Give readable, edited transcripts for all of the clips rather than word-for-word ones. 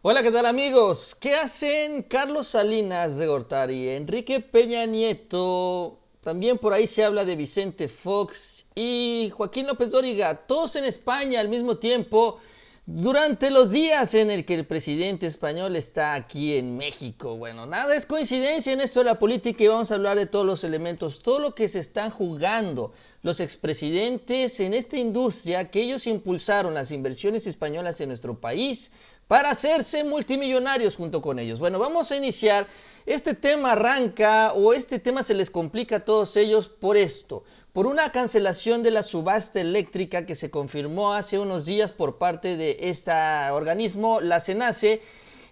Hola, ¿qué tal amigos? ¿Qué hacen Carlos Salinas de Gortari, Enrique Peña Nieto? También por ahí se habla de Vicente Fox y Joaquín López Dóriga, todos en España al mismo tiempo, durante los días en el que el presidente español está aquí en México. Bueno, nada es coincidencia en esto de la política y vamos a hablar de todos los elementos, todo lo que se están jugando los expresidentes en esta industria que ellos impulsaron las inversiones españolas en nuestro país para hacerse multimillonarios junto con ellos. Bueno, vamos a iniciar. Este tema arranca o este tema se les complica a todos ellos por esto, por una cancelación de la subasta eléctrica que se confirmó hace unos días por parte de este organismo, la CENACE,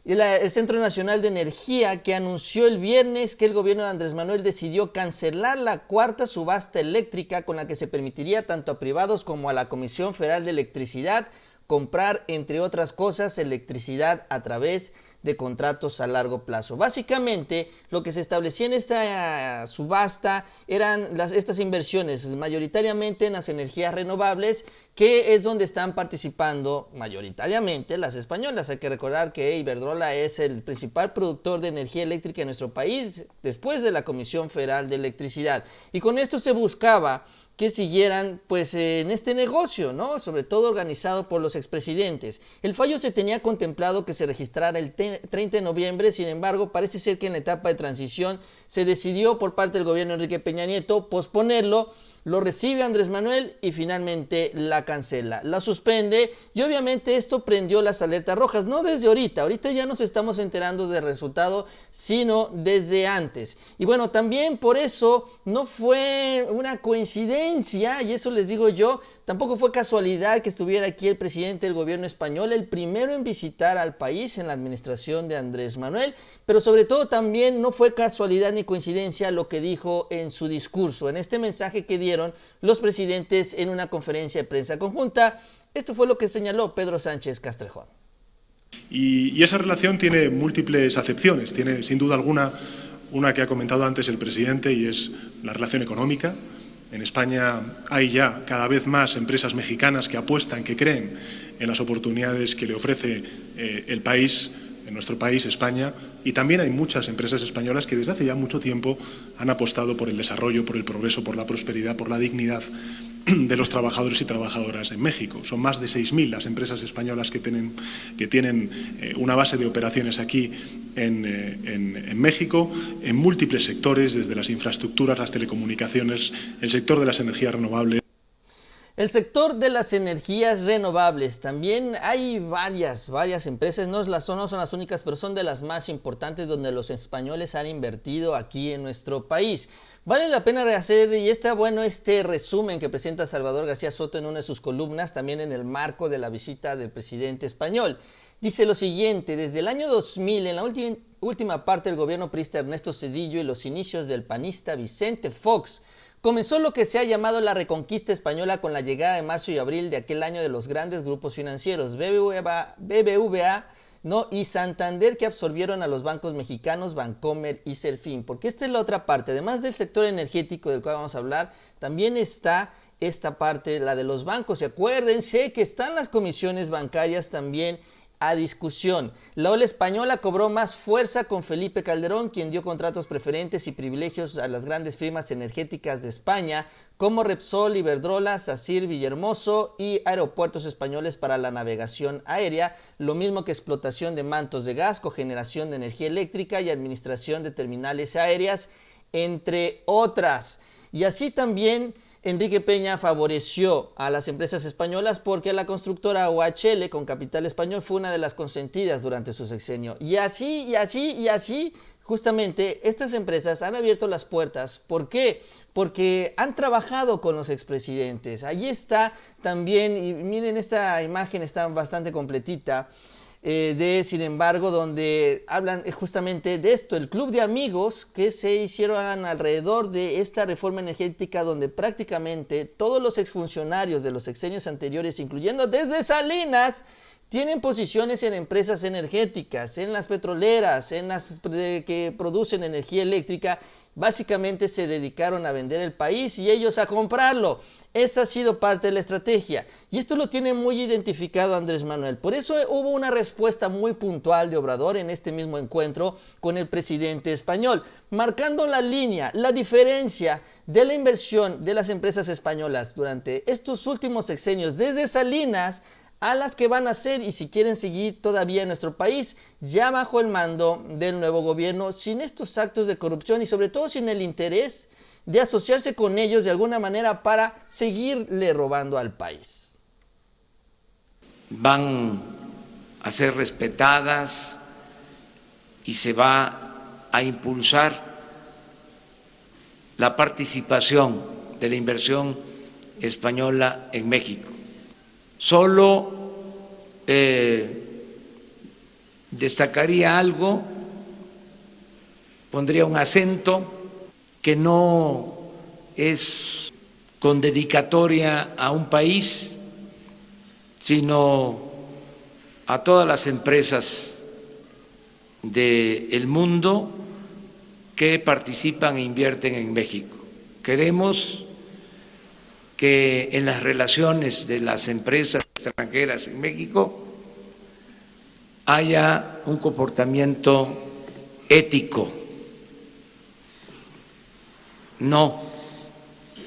el Centro Nacional de Energía, que anunció el viernes que el gobierno de Andrés Manuel decidió cancelar la cuarta subasta eléctrica con la que se permitiría tanto a privados como a la Comisión Federal de Electricidad comprar, entre otras cosas, electricidad a través de contratos a largo plazo. Básicamente, lo que se establecía en esta subasta eran estas inversiones, mayoritariamente en las energías renovables, que es donde están participando mayoritariamente las españolas. Hay que recordar que Iberdrola es el principal productor de energía eléctrica en nuestro país, después de la Comisión Federal de Electricidad. Y con esto se buscaba que siguieran pues en este negocio, ¿no? Sobre todo organizado por los expresidentes. El fallo se tenía contemplado que se registrara el 30 de noviembre, sin embargo, parece ser que en la etapa de transición se decidió por parte del gobierno de Enrique Peña Nieto posponerlo. Lo recibe Andrés Manuel y finalmente la cancela, la suspende, y obviamente esto prendió las alertas rojas, no desde ahorita ya nos estamos enterando del resultado, sino desde antes. Y bueno, también por eso no fue una coincidencia, y eso les digo yo, tampoco fue casualidad que estuviera aquí el presidente del gobierno español, el primero en visitar al país en la administración de Andrés Manuel, pero sobre todo también no fue casualidad ni coincidencia lo que dijo en su discurso, en este mensaje que dieron los presidentes en una conferencia de prensa conjunta. Esto fue lo que señaló Pedro Sánchez Castrejón. Y esa relación tiene múltiples acepciones. Tiene, sin duda alguna, una que ha comentado antes el presidente, y es la relación económica. En España hay ya cada vez más empresas mexicanas que apuestan, que creen en las oportunidades que le ofrece el país, en nuestro país, España, y también hay muchas empresas españolas que desde hace ya mucho tiempo han apostado por el desarrollo, por el progreso, por la prosperidad, por la dignidad de los trabajadores y trabajadoras en México. Son más de 6.000 las empresas españolas que tienen una base de operaciones aquí en México, en múltiples sectores, desde las infraestructuras, las telecomunicaciones, el sector de las energías renovables. El sector de las energías renovables, también hay varias empresas, no son las únicas, pero son de las más importantes donde los españoles han invertido aquí en nuestro país. Vale la pena rehacer, y está bueno este resumen que presenta Salvador García Soto en una de sus columnas, también en el marco de la visita del presidente español. Dice lo siguiente: desde el año 2000, en la última parte del gobierno priista Ernesto Zedillo y los inicios del panista Vicente Fox, comenzó lo que se ha llamado la reconquista española con la llegada de marzo y abril de aquel año de los grandes grupos financieros BBVA, ¿no? y Santander, que absorbieron a los bancos mexicanos Bancomer y Serfín. Porque esta es la otra parte, además del sector energético del cual vamos a hablar, también está esta parte, la de los bancos. Y acuérdense que están las comisiones bancarias también a discusión. La ola española cobró más fuerza con Felipe Calderón, quien dio contratos preferentes y privilegios a las grandes firmas energéticas de España, como Repsol, Iberdrola, Sacir, Villahermoso y Aeropuertos Españoles para la navegación aérea, lo mismo que explotación de mantos de gas, cogeneración de energía eléctrica y administración de terminales aéreas, entre otras. Y así también Enrique Peña favoreció a las empresas españolas porque la constructora OHL, con capital español, fue una de las consentidas durante su sexenio. Y así, justamente, estas empresas han abierto las puertas. ¿Por qué? Porque han trabajado con los expresidentes. Allí está también, y miren, esta imagen está bastante completita, sin embargo, donde hablan justamente de esto, el club de amigos que se hicieron alrededor de esta reforma energética, donde prácticamente todos los exfuncionarios de los sexenios anteriores, incluyendo desde Salinas, tienen posiciones en empresas energéticas, en las petroleras, en las que producen energía eléctrica. Básicamente se dedicaron a vender el país y ellos a comprarlo. Esa ha sido parte de la estrategia y esto lo tiene muy identificado Andrés Manuel. Por eso hubo una respuesta muy puntual de Obrador en este mismo encuentro con el presidente español, marcando la línea, la diferencia de la inversión de las empresas españolas durante estos últimos sexenios, desde Salinas a las que van a ser y si quieren seguir todavía en nuestro país, ya bajo el mando del nuevo gobierno, sin estos actos de corrupción y sobre todo sin el interés de asociarse con ellos de alguna manera para seguirle robando al país. Van a ser respetadas y se va a impulsar la participación de la inversión española en México. Solo destacaría algo, pondría un acento que no es con dedicatoria a un país, sino a todas las empresas del mundo que participan e invierten en México. Queremos que en las relaciones de las empresas extranjeras en México haya un comportamiento ético. No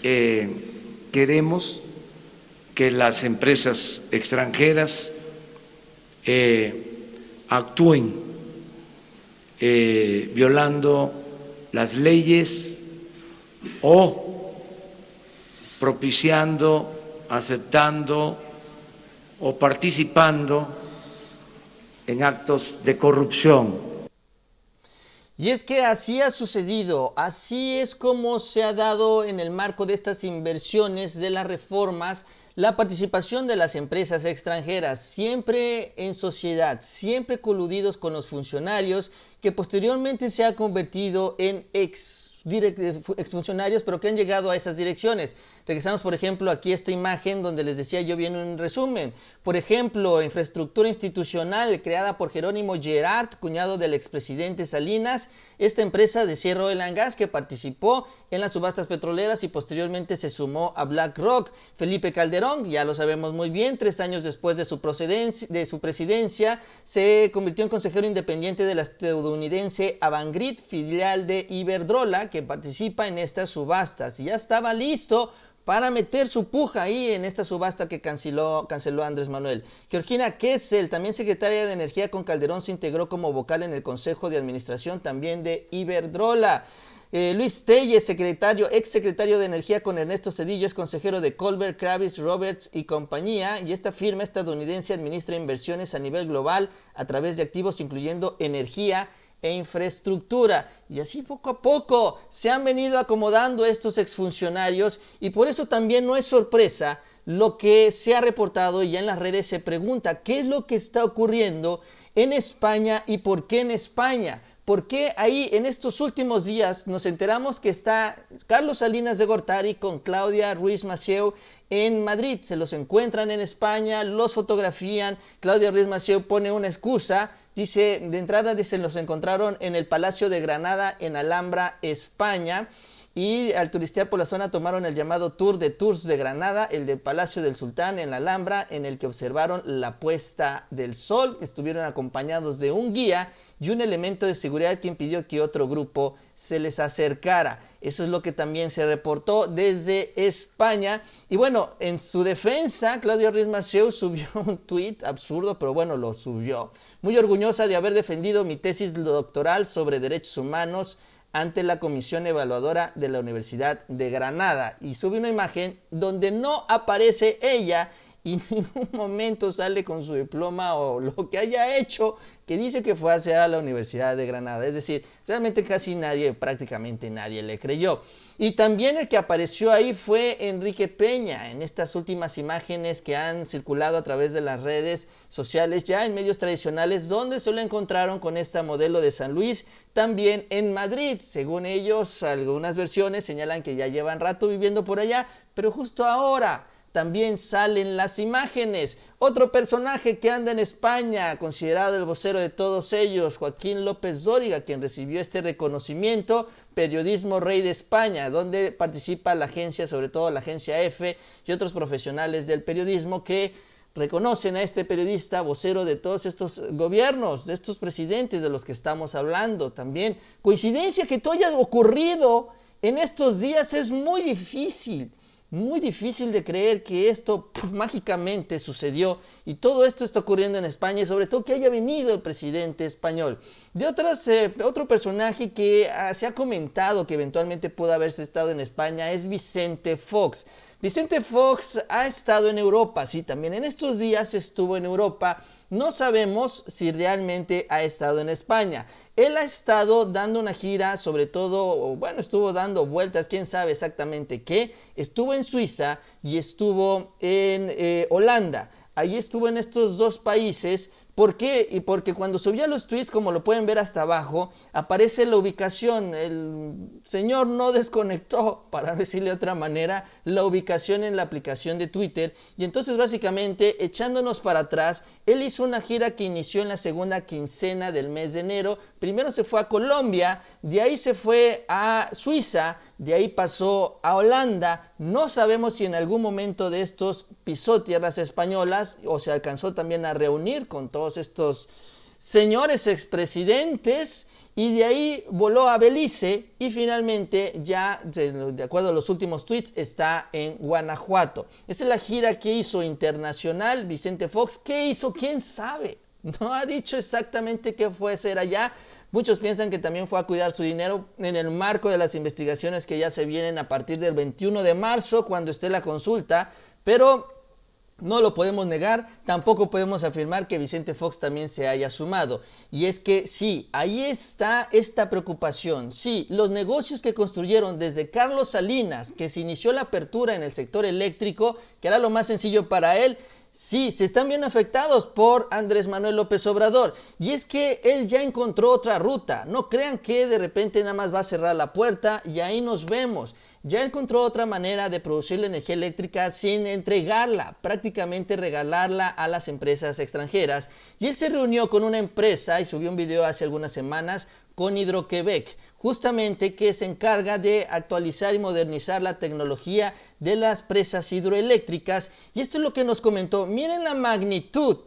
queremos que las empresas extranjeras actúen violando las leyes o propiciando, aceptando o participando en actos de corrupción. Y es que así ha sucedido, así es como se ha dado en el marco de estas inversiones, de las reformas, la participación de las empresas extranjeras, siempre en sociedad, siempre coludidos con los funcionarios, que posteriormente se ha convertido en exfuncionarios, pero que han llegado a esas direcciones. Regresamos, por ejemplo, aquí esta imagen donde les decía yo bien un resumen. Por ejemplo, infraestructura institucional creada por Jerónimo Gerard, cuñado del expresidente Salinas, esta empresa de Sierra Oil and Gas que participó en las subastas petroleras y posteriormente se sumó a BlackRock. Felipe Calderón, ya lo sabemos muy bien, 3 años después de su presidencia, se convirtió en consejero independiente de la estadounidense Avangrid, filial de Iberdrola, que participa en estas subastas y ya estaba listo para meter su puja ahí en esta subasta que canceló Andrés Manuel. Georgina Kessel, también secretaria de Energía con Calderón, se integró como vocal en el Consejo de Administración también de Iberdrola. Luis Telles, ex secretario de Energía con Ernesto Zedillo, es consejero de Colbert, Kravis, Roberts y compañía, y esta firma estadounidense administra inversiones a nivel global a través de activos incluyendo energía e infraestructura. Y así poco a poco se han venido acomodando estos exfuncionarios y por eso también no es sorpresa lo que se ha reportado y ya en las redes se pregunta qué es lo que está ocurriendo en España y por qué en España. Porque ahí en estos últimos días nos enteramos que está Carlos Salinas de Gortari con Claudia Ruiz Massieu en Madrid. Se los encuentran en España, los fotografían. Claudia Ruiz Massieu pone una excusa. Dice, de entrada, los encontraron en el Palacio de Granada en Alhambra, España. Y al turistear por la zona tomaron el llamado Tour de Tours de Granada, el del Palacio del Sultán en la Alhambra, en el que observaron la puesta del sol. Estuvieron acompañados de un guía y un elemento de seguridad que impidió que otro grupo se les acercara. Eso es lo que también se reportó desde España. Y bueno, en su defensa, Claudia Ruiz Massieu subió un tuit absurdo, pero bueno, lo subió. Muy orgullosa de haber defendido mi tesis doctoral sobre derechos humanos ante la Comisión Evaluadora de la Universidad de Granada, y sube una imagen donde no aparece ella y en ningún momento sale con su diploma o lo que haya hecho, que dice que fue a hacer a la Universidad de Granada. Es decir, realmente casi nadie, prácticamente nadie le creyó. Y también el que apareció ahí fue Enrique Peña, en estas últimas imágenes que han circulado a través de las redes sociales, ya en medios tradicionales, donde se lo encontraron con esta modelo de San Luis, también en Madrid. Según ellos, algunas versiones señalan que ya llevan rato viviendo por allá, pero justo ahora también salen las imágenes. Otro personaje que anda en España, considerado el vocero de todos ellos, Joaquín López Dóriga, quien recibió este reconocimiento, Periodismo Rey de España, donde participa la agencia, sobre todo la agencia EFE y otros profesionales del periodismo que reconocen a este periodista vocero de todos estos gobiernos, de estos presidentes de los que estamos hablando. También coincidencia que todo haya ocurrido en estos días es muy difícil de creer que esto mágicamente sucedió y todo esto está ocurriendo en España y sobre todo que haya venido el presidente español. De otro personaje que se ha comentado que eventualmente pudo haberse estado en España es Vicente Fox. Vicente Fox ha estado en Europa, sí, también en estos días estuvo en Europa. No sabemos si realmente ha estado en España. Él ha estado dando una gira, sobre todo, bueno, estuvo dando vueltas, quién sabe exactamente qué. Estuvo en Suiza y estuvo en Holanda. Ahí estuvo en estos dos países. ¿Por qué? Y porque cuando subía los tweets, como lo pueden ver hasta abajo, aparece la ubicación. El señor no desconectó, para decirle de otra manera, la ubicación en la aplicación de Twitter. Y entonces básicamente, echándonos para atrás, él hizo una gira que inició en la segunda quincena del mes de enero. Primero se fue a Colombia, de ahí se fue a Suiza, de ahí pasó a Holanda. No sabemos si en algún momento de estos pisó tierras españolas o se alcanzó también a reunir con todos estos señores expresidentes y de ahí voló a Belice y finalmente ya, de acuerdo a los últimos tweets, está en Guanajuato. Esa es la gira que hizo internacional Vicente Fox. ¿Qué hizo? ¿Quién sabe? No ha dicho exactamente qué fue hacer allá. Muchos piensan que también fue a cuidar su dinero en el marco de las investigaciones que ya se vienen a partir del 21 de marzo, cuando esté la consulta, pero no lo podemos negar, tampoco podemos afirmar que Vicente Fox también se haya sumado. Y es que sí, ahí está esta preocupación. Sí, los negocios que construyeron desde Carlos Salinas, que se inició la apertura en el sector eléctrico, que era lo más sencillo para él, sí, se están bien afectados por Andrés Manuel López Obrador. Y es que él ya encontró otra ruta. No crean que de repente nada más va a cerrar la puerta y ahí nos vemos. Ya encontró otra manera de producir la energía eléctrica sin entregarla, prácticamente regalarla a las empresas extranjeras. Y él se reunió con una empresa y subió un video hace algunas semanas con Hidroquebec, justamente que se encarga de actualizar y modernizar la tecnología de las presas hidroeléctricas. Y esto es lo que nos comentó. Miren la magnitud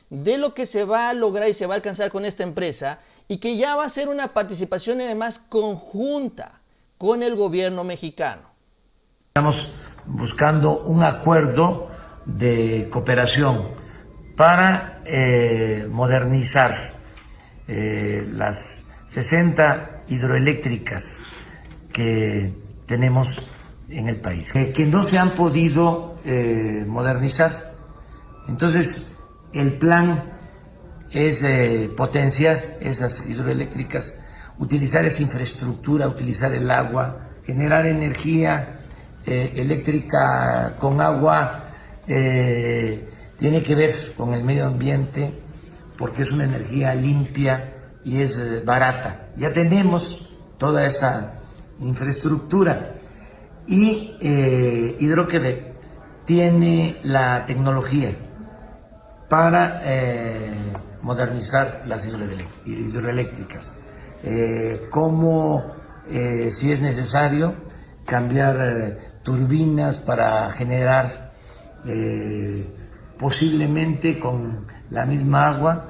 de lo que se va a lograr y se va a alcanzar con esta empresa y que ya va a ser una participación además conjunta con el gobierno mexicano. Estamos buscando un acuerdo de cooperación para modernizar las 60 hidroeléctricas que tenemos en el país, que no se han podido modernizar. Entonces, el plan es potenciar esas hidroeléctricas, utilizar esa infraestructura, utilizar el agua, generar energía eléctrica con agua. Tiene que ver con el medio ambiente porque es una energía limpia y es barata. Ya tenemos toda esa infraestructura y Hidroquebec tiene la tecnología para modernizar las hidroeléctricas, como si es necesario cambiar turbinas para generar posiblemente con la misma agua,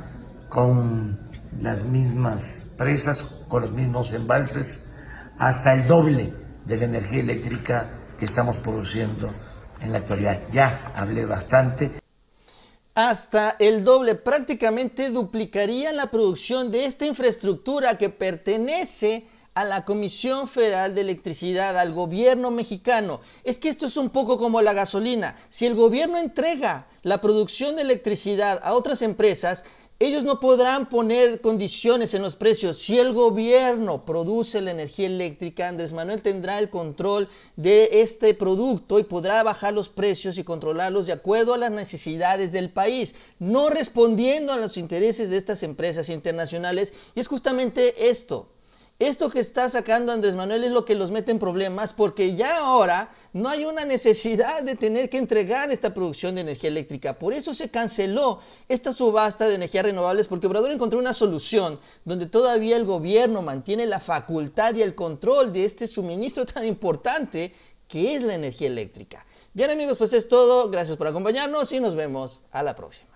con las mismas presas, con los mismos embalses, hasta el doble de la energía eléctrica que estamos produciendo en la actualidad. Ya hablé bastante. Hasta el doble, prácticamente duplicaría la producción de esta infraestructura que pertenece a la Comisión Federal de Electricidad, al gobierno mexicano. Es que esto es un poco como la gasolina. Si el gobierno entrega la producción de electricidad a otras empresas, ellos no podrán poner condiciones en los precios. Si el gobierno produce la energía eléctrica, Andrés Manuel tendrá el control de este producto y podrá bajar los precios y controlarlos de acuerdo a las necesidades del país, no respondiendo a los intereses de estas empresas internacionales. Y es justamente esto. Esto que está sacando Andrés Manuel es lo que los mete en problemas, porque ya ahora no hay una necesidad de tener que entregar esta producción de energía eléctrica. Por eso se canceló esta subasta de energías renovables, porque Obrador encontró una solución donde todavía el gobierno mantiene la facultad y el control de este suministro tan importante que es la energía eléctrica. Bien amigos, pues es todo. Gracias por acompañarnos y nos vemos a la próxima.